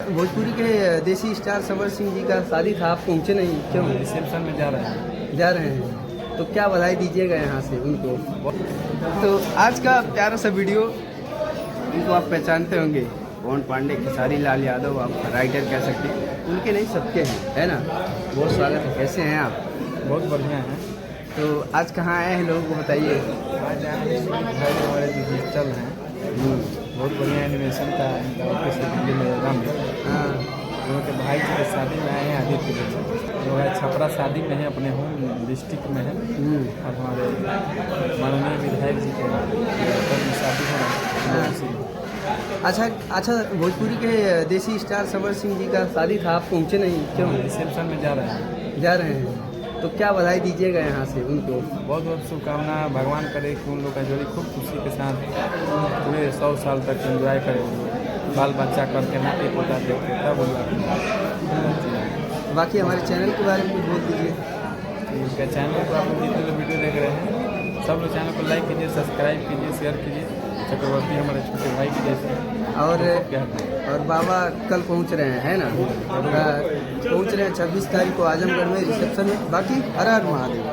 भोजपुरी के देसी स्टार समर सिंह जी का शादी था, आप पहुँचे नहीं क्यों? रिसेप्शन में जा रहे हैं। जा रहे हैं तो क्या बधाई दीजिएगा यहाँ से उनको। तो आज का प्यारा सा वीडियो, इनको आप पहचानते होंगे, पवन पांडे, खेसारी लाल यादव, आप राइटर कह सकते हैं, उनके नहीं सबके हैं, है ना। बहुत स्वागत है, कैसे हैं आप? बहुत बढ़िया है। तो आज कहाँ आए हैं लोग, वो बताइए। आज आए हैं भाई हमारे जो डिजिटल हैं, बहुत बढ़िया एनिमेशन का इनका ऑफिस है दिल्ली में। हाँ, उन के भाई जी की शादी में आए हैं आदित्य जी, जो है छपरा शादी में है, अपने होम डिस्ट्रिक्ट में है। और हमारे माननीय विधायक जी के घर में शादी हो रहा है। अच्छा, भोजपुरी के देसी स्टार समर सिंह जी का शादी था, आप पहुँचे नहीं क्यों? रिसेप्शन में जा रहे हैं। जा रहे हैं तो क्या बधाई दीजिएगा यहाँ से उनको। बहुत बहुत शुभकामना, भगवान करे कि उन लोग का जोड़ी खूब खुशी के साथ पूरे 100 साल तक एंजॉय करें, बाल बच्चा करके नाते पोता देखते तब उन लोग। बाकी हमारे चैनल के बारे में कुछ बोल दीजिए। इनका चैनल पर आप लोग जितने लोग वीडियो देख रहे हैं, सब लोग चैनल को लाइक कीजिए, सब्सक्राइब कीजिए, शेयर कीजिए। चक्रवर्ती हमारे छोटे भाई के जैसे और बाबा कल पहुंच रहे हैं, है ना। पहुंच रहे हैं 26 तारीख को आजमगढ़ में रिसेप्शन में। बाकी हर हर महादेव।